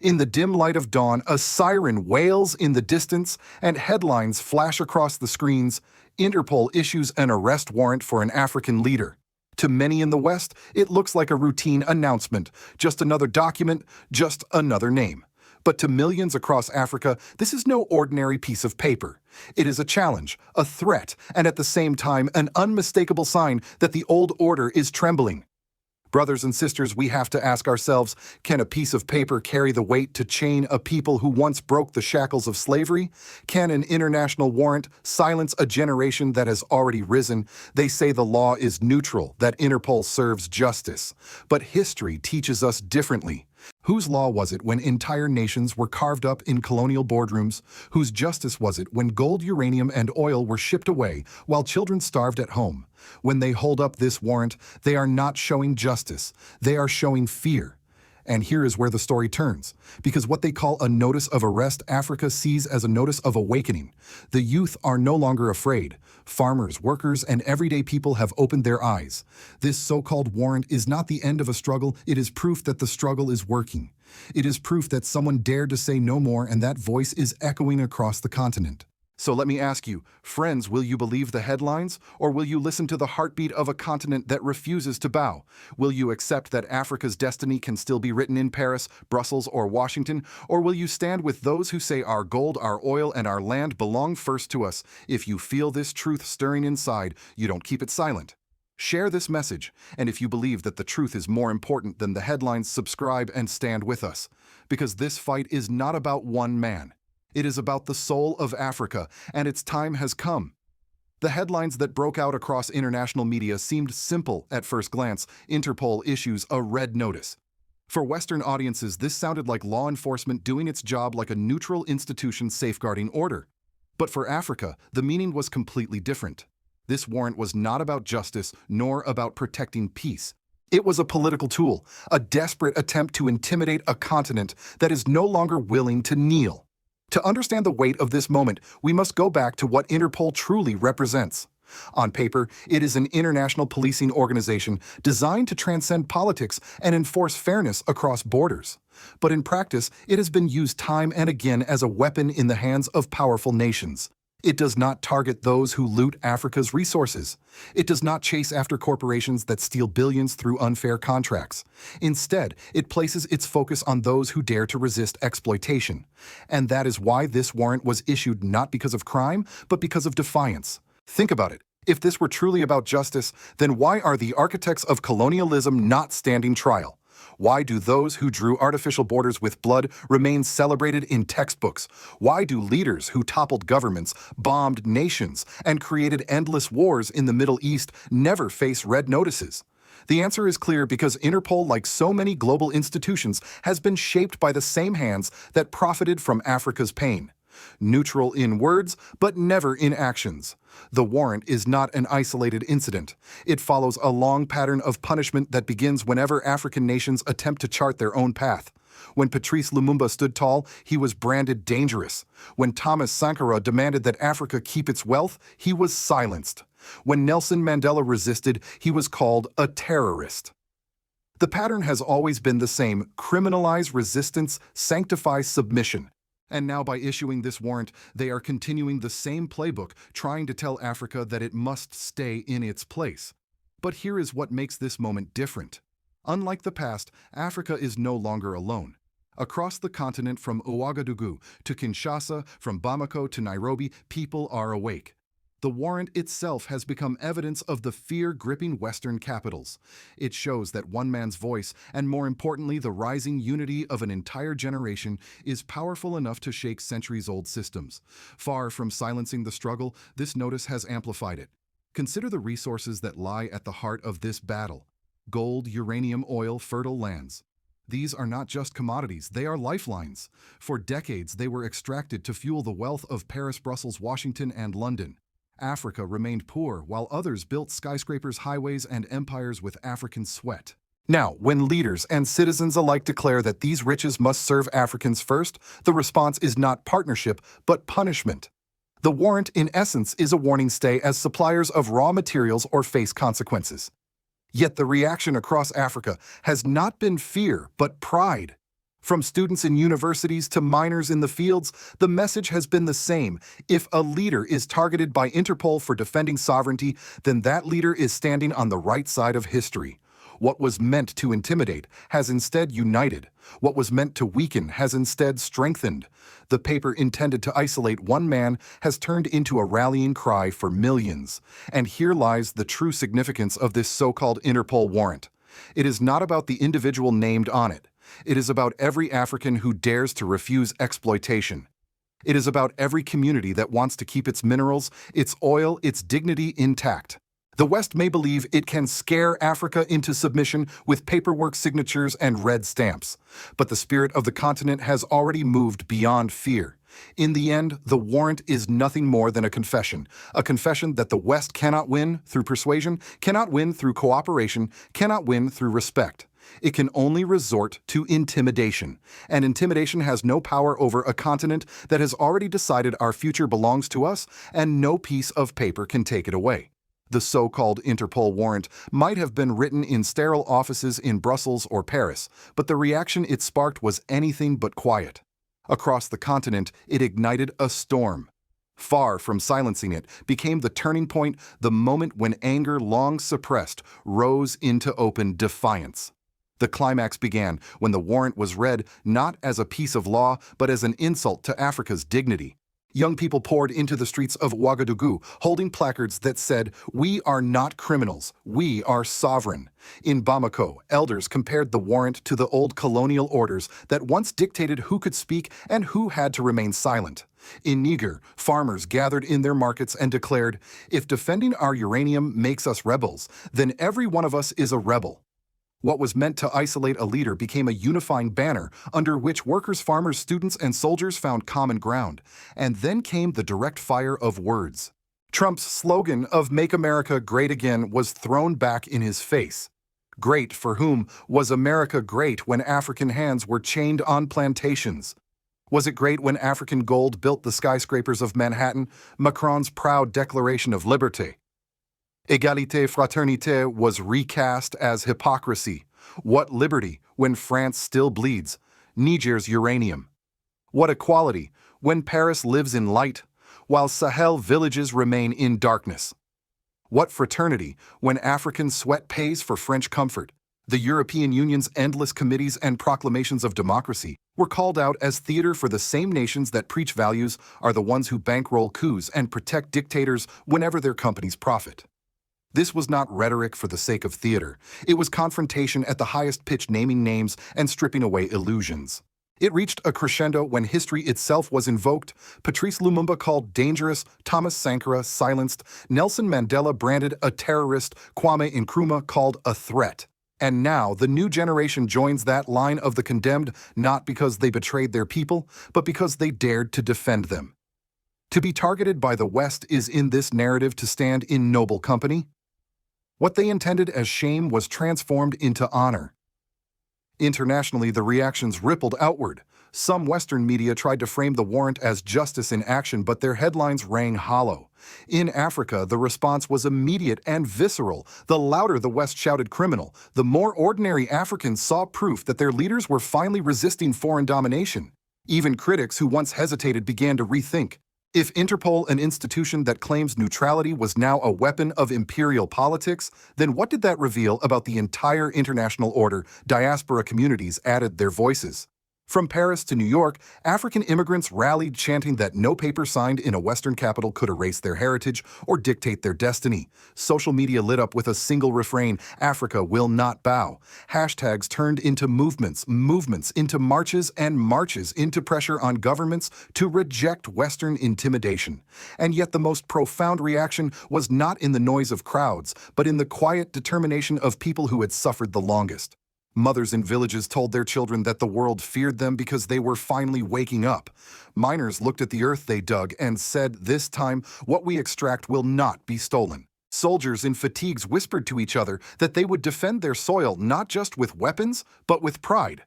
In the dim light of dawn, a siren wails in the distance and headlines flash across the screens. Interpol issues an arrest warrant for an African leader. To many in the West, it looks like a routine announcement, just another document, just another name. But to millions across Africa, this is no ordinary piece of paper. It is a challenge, a threat, and at the same time, an unmistakable sign that the old order is trembling. Brothers and sisters, we have to ask ourselves, can a piece of paper carry the weight to chain a people who once broke the shackles of slavery? Can an international warrant silence a generation that has already risen? They say the law is neutral, that Interpol serves justice. But history teaches us differently. Whose law was it when entire nations were carved up in colonial boardrooms? Whose justice was it when gold, uranium, and oil were shipped away while children starved at home? When they hold up this warrant, they are not showing justice. They are showing fear. And here is where the story turns. Because what they call a notice of arrest, Africa sees as a notice of awakening. The youth are no longer afraid. Farmers, workers, and everyday people have opened their eyes. This so-called warrant is not the end of a struggle, it is proof that the struggle is working. It is proof that someone dared to say no more, and that voice is echoing across the continent. So let me ask you, friends, will you believe the headlines, or will you listen to the heartbeat of a continent that refuses to bow? Will you accept that Africa's destiny can still be written in Paris, Brussels, or Washington, or will you stand with those who say our gold, our oil, and our land belong first to us? If you feel this truth stirring inside, you don't keep it silent. Share this message, and if you believe that the truth is more important than the headlines, subscribe and stand with us. Because this fight is not about one man. It is about the soul of Africa, and its time has come. The headlines that broke out across international media seemed simple at first glance. Interpol issues a red notice. For Western audiences, this sounded like law enforcement doing its job like a neutral institution safeguarding order. But for Africa, the meaning was completely different. This warrant was not about justice, nor about protecting peace. It was a political tool, a desperate attempt to intimidate a continent that is no longer willing to kneel. To understand the weight of this moment, we must go back to what Interpol truly represents. On paper, it is an international policing organization designed to transcend politics and enforce fairness across borders. But in practice, it has been used time and again as a weapon in the hands of powerful nations. It does not target those who loot Africa's resources. It does not chase after corporations that steal billions through unfair contracts. Instead, it places its focus on those who dare to resist exploitation. And that is why this warrant was issued not because of crime, but because of defiance. Think about it. If this were truly about justice, then why are the architects of colonialism not standing trial? Why do those who drew artificial borders with blood remain celebrated in textbooks? Why do leaders who toppled governments, bombed nations, and created endless wars in the Middle East never face red notices? The answer is clear because Interpol, like so many global institutions, has been shaped by the same hands that profited from Africa's pain. Neutral in words, but never in actions. The warrant is not an isolated incident. It follows a long pattern of punishment that begins whenever African nations attempt to chart their own path. When Patrice Lumumba stood tall, he was branded dangerous. When Thomas Sankara demanded that Africa keep its wealth, he was silenced. When Nelson Mandela resisted, he was called a terrorist. The pattern has always been the same: criminalize resistance, sanctify submission. And now by issuing this warrant, they are continuing the same playbook, trying to tell Africa that it must stay in its place. But here is what makes this moment different. Unlike the past, Africa is no longer alone. Across the continent, from Ouagadougou to Kinshasa, from Bamako to Nairobi, people are awake. The warrant itself has become evidence of the fear gripping Western capitals. It shows that one man's voice, and more importantly, the rising unity of an entire generation, is powerful enough to shake centuries-old systems. Far from silencing the struggle, this notice has amplified it. Consider the resources that lie at the heart of this battle: gold, uranium, oil, fertile lands. These are not just commodities, they are lifelines. For decades, they were extracted to fuel the wealth of Paris, Brussels, Washington, and London. Africa remained poor, while others built skyscrapers, highways, and empires with African sweat. Now, when leaders and citizens alike declare that these riches must serve Africans first, the response is not partnership, but punishment. The warrant, in essence, is a warning stay as suppliers of raw materials or face consequences. Yet the reaction across Africa has not been fear, but pride. From students in universities to miners in the fields, the message has been the same. If a leader is targeted by Interpol for defending sovereignty, then that leader is standing on the right side of history. What was meant to intimidate has instead united. What was meant to weaken has instead strengthened. The paper intended to isolate one man has turned into a rallying cry for millions. And here lies the true significance of this so-called Interpol warrant. It is not about the individual named on it. It is about every African who dares to refuse exploitation. It is about every community that wants to keep its minerals, its oil, its dignity intact. The West may believe it can scare Africa into submission with paperwork signatures and red stamps, but the spirit of the continent has already moved beyond fear. In the end, the warrant is nothing more than a confession that the West cannot win through persuasion, cannot win through cooperation, cannot win through respect. It can only resort to intimidation, and intimidation has no power over a continent that has already decided our future belongs to us, and no piece of paper can take it away. The so-called Interpol warrant might have been written in sterile offices in Brussels or Paris, but the reaction it sparked was anything but quiet. Across the continent, it ignited a storm. Far from silencing it, became the turning point, the moment when anger long suppressed rose into open defiance. The climax began when the warrant was read not as a piece of law, but as an insult to Africa's dignity. Young people poured into the streets of Ouagadougou, holding placards that said, "We are not criminals, we are sovereign." In Bamako, elders compared the warrant to the old colonial orders that once dictated who could speak and who had to remain silent. In Niger, farmers gathered in their markets and declared, "If defending our uranium makes us rebels, then every one of us is a rebel." What was meant to isolate a leader became a unifying banner under which workers, farmers, students, and soldiers found common ground. And then came the direct fire of words. Trump's slogan of "Make America Great Again" was thrown back in his face. Great for whom? Was America great when African hands were chained on plantations? Was it great when African gold built the skyscrapers of Manhattan, Macron's proud Declaration of Liberté? Égalité, fraternité was recast as hypocrisy. What liberty when France still bleeds? Niger's uranium. What equality when Paris lives in light, while Sahel villages remain in darkness? What fraternity when African sweat pays for French comfort? The European Union's endless committees and proclamations of democracy were called out as theater for the same nations that preach values are the ones who bankroll coups and protect dictators whenever their companies profit. This was not rhetoric for the sake of theater. It was confrontation at the highest pitch, naming names and stripping away illusions. It reached a crescendo when history itself was invoked. Patrice Lumumba called dangerous, Thomas Sankara silenced, Nelson Mandela branded a terrorist, Kwame Nkrumah called a threat. And now the new generation joins that line of the condemned, not because they betrayed their people, but because they dared to defend them. To be targeted by the West is in this narrative to stand in noble company. What they intended as shame was transformed into honor. Internationally, the reactions rippled outward. Some Western media tried to frame the warrant as justice in action, but their headlines rang hollow. In Africa, the response was immediate and visceral. The louder the West shouted criminal, the more ordinary Africans saw proof that their leaders were finally resisting foreign domination. Even critics who once hesitated began to rethink. If Interpol, an institution that claims neutrality, was now a weapon of imperial politics, then what did that reveal about the entire international order? Diaspora communities added their voices. From Paris to New York, African immigrants rallied, chanting that no paper signed in a Western capital could erase their heritage or dictate their destiny. Social media lit up with a single refrain, "Africa will not bow." Hashtags turned into movements, movements into marches, and marches into pressure on governments to reject Western intimidation. And yet the most profound reaction was not in the noise of crowds, but in the quiet determination of people who had suffered the longest. Mothers in villages told their children that the world feared them because they were finally waking up. Miners looked at the earth they dug and said, "This time, what we extract will not be stolen." Soldiers in fatigues whispered to each other that they would defend their soil not just with weapons, but with pride.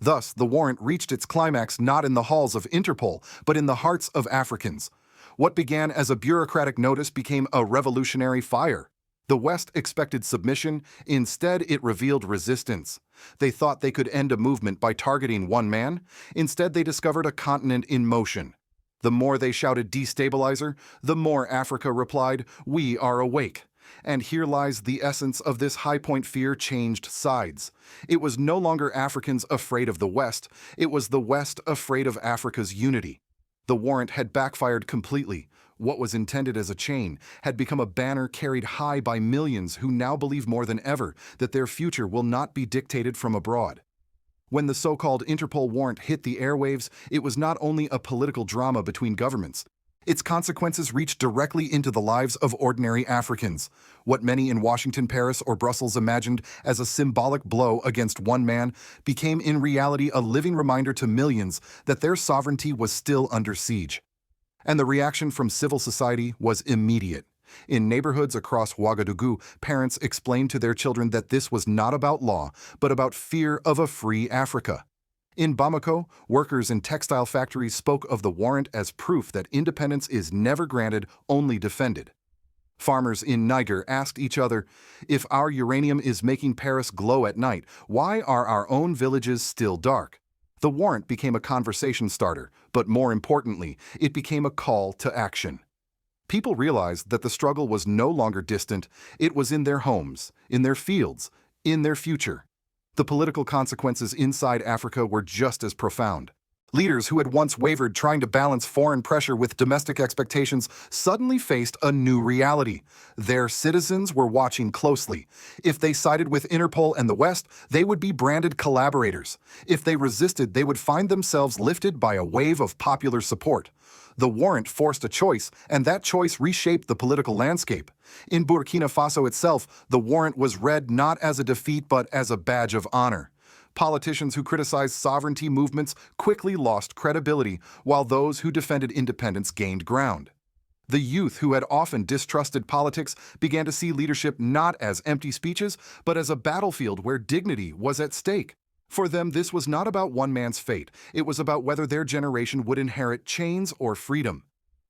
Thus, the warrant reached its climax not in the halls of Interpol, but in the hearts of Africans. What began as a bureaucratic notice became a revolutionary fire. The West expected submission, instead it revealed resistance. They thought they could end a movement by targeting one man, instead they discovered a continent in motion. The more they shouted destabilizer, the more Africa replied, "We are awake." And here lies the essence of this high-point fear changed sides. It was no longer Africans afraid of the West, it was the West afraid of Africa's unity. The warrant had backfired completely. What was intended as a chain had become a banner carried high by millions who now believe more than ever that their future will not be dictated from abroad. When the so-called Interpol warrant hit the airwaves, it was not only a political drama between governments. Its consequences reached directly into the lives of ordinary Africans. What many in Washington, Paris, or Brussels imagined as a symbolic blow against one man became in reality a living reminder to millions that their sovereignty was still under siege. And the reaction from civil society was immediate. In neighborhoods across Ouagadougou, parents explained to their children that this was not about law, but about fear of a free Africa. In Bamako, workers in textile factories spoke of the warrant as proof that independence is never granted, only defended. Farmers in Niger asked each other, "If our uranium is making Paris glow at night, why are our own villages still dark?" The warrant became a conversation starter, but more importantly, it became a call to action. People realized that the struggle was no longer distant, it was in their homes, in their fields, in their future. The political consequences inside Africa were just as profound. Leaders who had once wavered trying to balance foreign pressure with domestic expectations suddenly faced a new reality. Their citizens were watching closely. If they sided with Interpol and the West, they would be branded collaborators. If they resisted, they would find themselves lifted by a wave of popular support. The warrant forced a choice, and that choice reshaped the political landscape. In Burkina Faso itself, the warrant was read not as a defeat but as a badge of honor. Politicians who criticized sovereignty movements quickly lost credibility, while those who defended independence gained ground. The youth who had often distrusted politics began to see leadership not as empty speeches, but as a battlefield where dignity was at stake. For them, this was not about one man's fate. It was about whether their generation would inherit chains or freedom.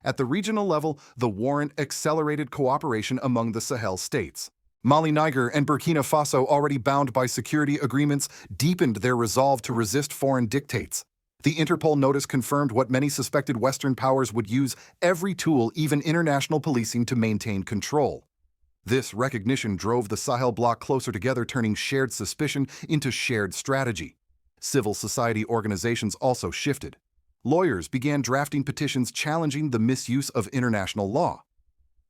At the regional level, the warrant accelerated cooperation among the Sahel states. Mali, Niger, and Burkina Faso, already bound by security agreements, deepened their resolve to resist foreign dictates. The Interpol notice confirmed what many suspected Western powers would use every tool, even international policing, to maintain control. This recognition drove the Sahel bloc closer together, turning shared suspicion into shared strategy. Civil society organizations also shifted. Lawyers began drafting petitions challenging the misuse of international law.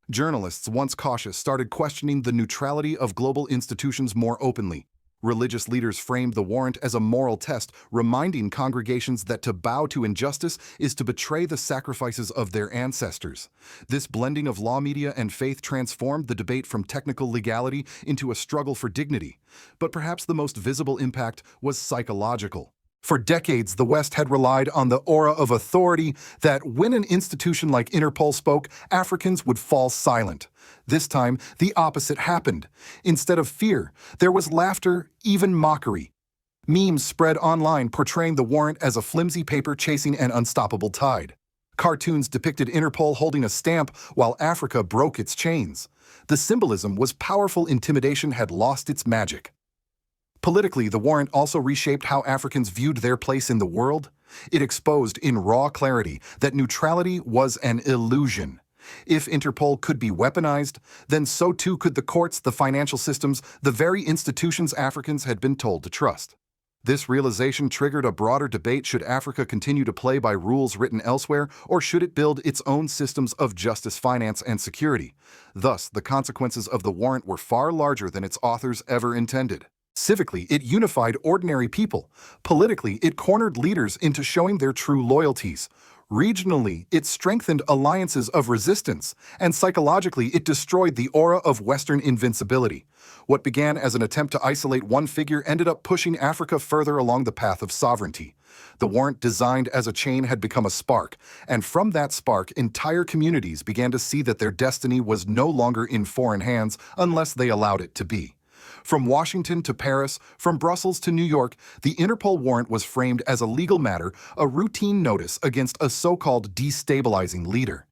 Journalists, once cautious, started questioning the neutrality of global institutions more openly. Religious leaders framed the warrant as a moral test, reminding congregations that to bow to injustice is to betray the sacrifices of their ancestors. This blending of law, media, and faith transformed the debate from technical legality into a struggle for dignity. But perhaps the most visible impact was psychological. For decades, the West had relied on the aura of authority that when an institution like Interpol spoke, Africans would fall silent. This time, the opposite happened. Instead of fear, there was laughter, even mockery. Memes spread online portraying the warrant as a flimsy paper chasing an unstoppable tide. Cartoons depicted Interpol holding a stamp while Africa broke its chains. The symbolism was powerful. Intimidation had lost its magic. Politically, the warrant also reshaped how Africans viewed their place in the world. It exposed in raw clarity that neutrality was an illusion. If Interpol could be weaponized, then so too could the courts, the financial systems, the very institutions Africans had been told to trust. This realization triggered a broader debate: should Africa continue to play by rules written elsewhere, or should it build its own systems of justice, finance, and security? Thus, the consequences of the warrant were far larger than its authors ever intended. Civically, it unified ordinary people. Politically, it cornered leaders into showing their true loyalties. Regionally, it strengthened alliances of resistance. And psychologically, it destroyed the aura of Western invincibility. What began as an attempt to isolate one figure ended up pushing Africa further along the path of sovereignty. The warrant, designed as a chain, had become a spark. And from that spark, entire communities began to see that their destiny was no longer in foreign hands unless they allowed it to be. From Washington to Paris, from Brussels to New York, the Interpol warrant was framed as a legal matter, a routine notice against a so-called destabilizing leader.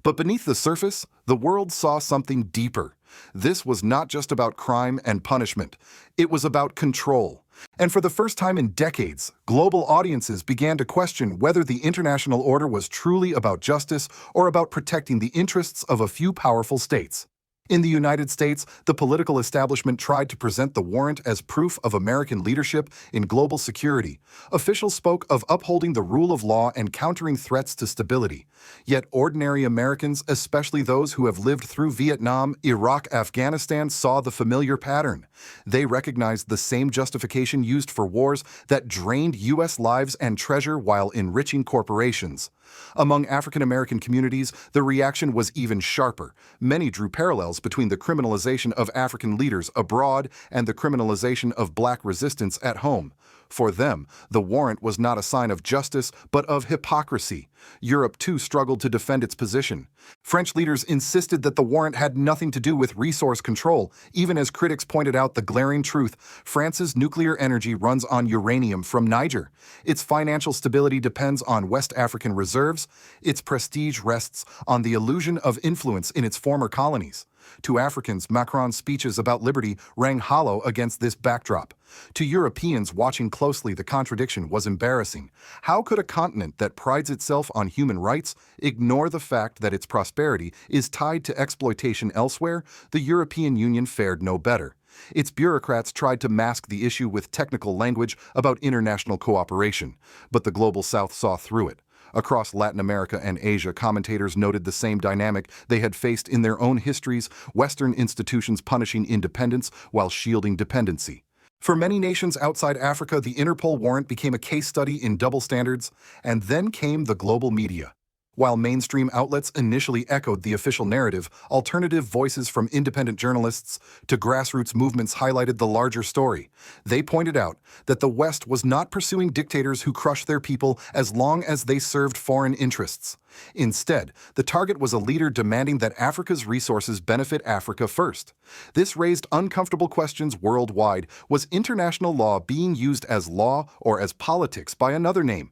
But beneath the surface, the world saw something deeper. This was not just about crime and punishment. It was about control. And for the first time in decades, global audiences began to question whether the international order was truly about justice or about protecting the interests of a few powerful states. In the United States, the political establishment tried to present the warrant as proof of American leadership in global security. Officials spoke of upholding the rule of law and countering threats to stability. Yet ordinary Americans, especially those who have lived through Vietnam, Iraq, Afghanistan, saw the familiar pattern. They recognized the same justification used for wars that drained U.S. lives and treasure while enriching corporations. Among African American communities, the reaction was even sharper. Many drew parallels between the criminalization of African leaders abroad and the criminalization of black resistance at home. For them, the warrant was not a sign of justice, but of hypocrisy. Europe, too, struggled to defend its position. French leaders insisted that the warrant had nothing to do with resource control, even as critics pointed out the glaring truth: France's nuclear energy runs on uranium from Niger. Its financial stability depends on West African reserves. Its prestige rests on the illusion of influence in its former colonies. To Africans, Macron's speeches about liberty rang hollow against this backdrop. To Europeans watching closely, the contradiction was embarrassing. How could a continent that prides itself on human rights ignore the fact that its prosperity is tied to exploitation elsewhere? The European Union fared no better. Its bureaucrats tried to mask the issue with technical language about international cooperation, but the Global South saw through it. Across Latin America and Asia, commentators noted the same dynamic they had faced in their own histories: Western institutions punishing independence while shielding dependency. For many nations outside Africa, the Interpol warrant became a case study in double standards, and then came the global media. While mainstream outlets initially echoed the official narrative, alternative voices from independent journalists to grassroots movements highlighted the larger story. They pointed out that the West was not pursuing dictators who crushed their people as long as they served foreign interests. Instead, the target was a leader demanding that Africa's resources benefit Africa first. This raised uncomfortable questions worldwide. Was international law being used as law or as politics by another name?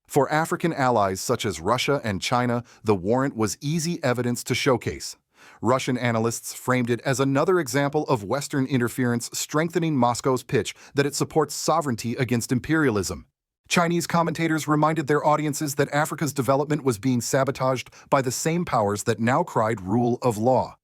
For African allies such as Russia and China, the warrant was easy evidence to showcase. Russian analysts framed it as another example of Western interference, strengthening Moscow's pitch that it supports sovereignty against imperialism. Chinese commentators reminded their audiences that Africa's development was being sabotaged by the same powers that now cried rule of law.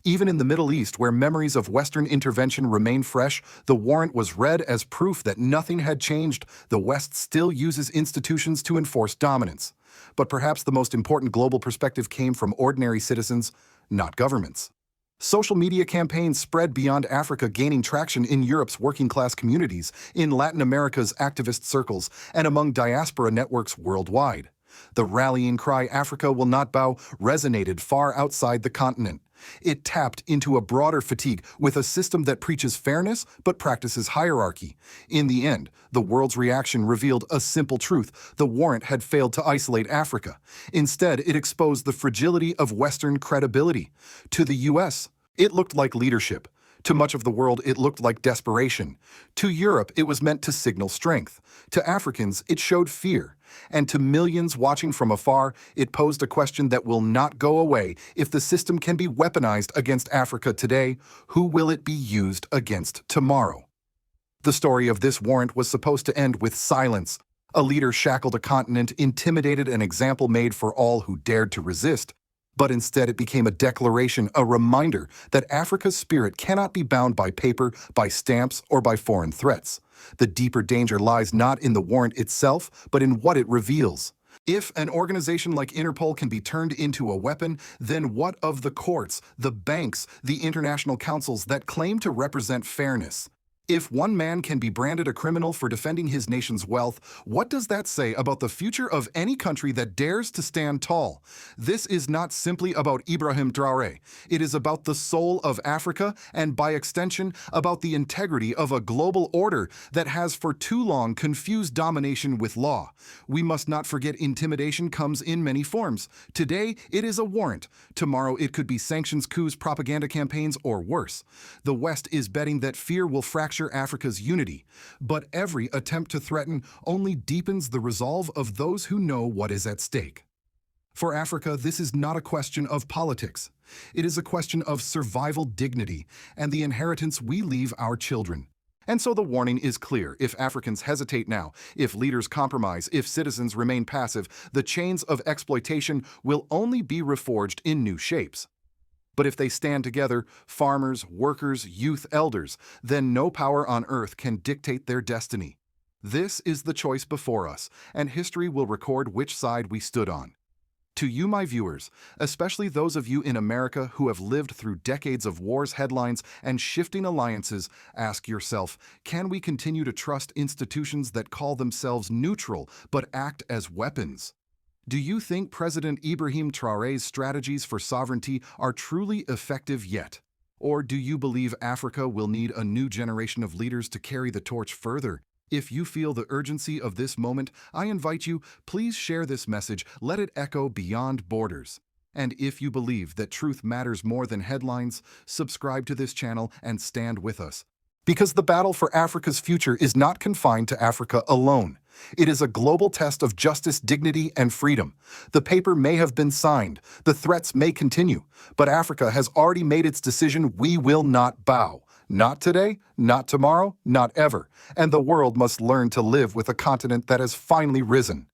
Even in the Middle East, where memories of Western intervention remain fresh, the warrant was read as proof that nothing had changed. The West still uses institutions to enforce dominance. But perhaps the most important global perspective came from ordinary citizens, not governments. Social media campaigns spread beyond Africa, gaining traction in Europe's working-class communities, in Latin America's activist circles, and among diaspora networks worldwide. The rallying cry, "Africa will not bow," resonated far outside the continent. It tapped into a broader fatigue with a system that preaches fairness but practices hierarchy. In the end, the world's reaction revealed a simple truth: the warrant had failed to isolate Africa. Instead, it exposed the fragility of Western credibility. To the U.S., it looked like leadership. To much of the world, it looked like desperation. To Europe, it was meant to signal strength. To Africans, it showed fear. And to millions watching from afar, it posed a question that will not go away. If the system can be weaponized against Africa today, who will it be used against tomorrow? The story of this warrant was supposed to end with silence. A leader shackled a continent, intimidated, an example made for all who dared to resist. But instead it became a declaration, a reminder that Africa's spirit cannot be bound by paper, by stamps, or by foreign threats. The deeper danger lies not in the warrant itself, but in what it reveals. If an organization like Interpol can be turned into a weapon, then what of the courts, the banks, the international councils that claim to represent fairness? If one man can be branded a criminal for defending his nation's wealth, what does that say about the future of any country that dares to stand tall? This is not simply about Ibrahim Traoré. It is about the soul of Africa and, by extension, about the integrity of a global order that has for too long confused domination with law. We must not forget intimidation comes in many forms. Today, it is a warrant. Tomorrow, it could be sanctions, coups, propaganda campaigns, or worse. The West is betting that fear will fracture Africa's unity, but every attempt to threaten only deepens the resolve of those who know what is at stake. For Africa, this is not a question of politics. It is a question of survival dignity and the inheritance we leave our children. And so the warning is clear. If Africans hesitate now, if leaders compromise, if citizens remain passive, the chains of exploitation will only be reforged in new shapes. But if they stand together, farmers, workers, youth, elders, then no power on earth can dictate their destiny. This is the choice before us, and history will record which side we stood on. To you, my viewers, especially those of you in America who have lived through decades of wars, headlines, and shifting alliances, ask yourself, can we continue to trust institutions that call themselves neutral but act as weapons? Do you think President Ibrahim Traoré's strategies for sovereignty are truly effective yet? Or do you believe Africa will need a new generation of leaders to carry the torch further? If you feel the urgency of this moment, I invite you, please share this message, let it echo beyond borders. And if you believe that truth matters more than headlines, subscribe to this channel and stand with us. Because the battle for Africa's future is not confined to Africa alone. It is a global test of justice, dignity, and freedom. The paper may have been signed, the threats may continue, but Africa has already made its decision. We will not bow. Not today, not tomorrow, not ever. And the world must learn to live with a continent that has finally risen.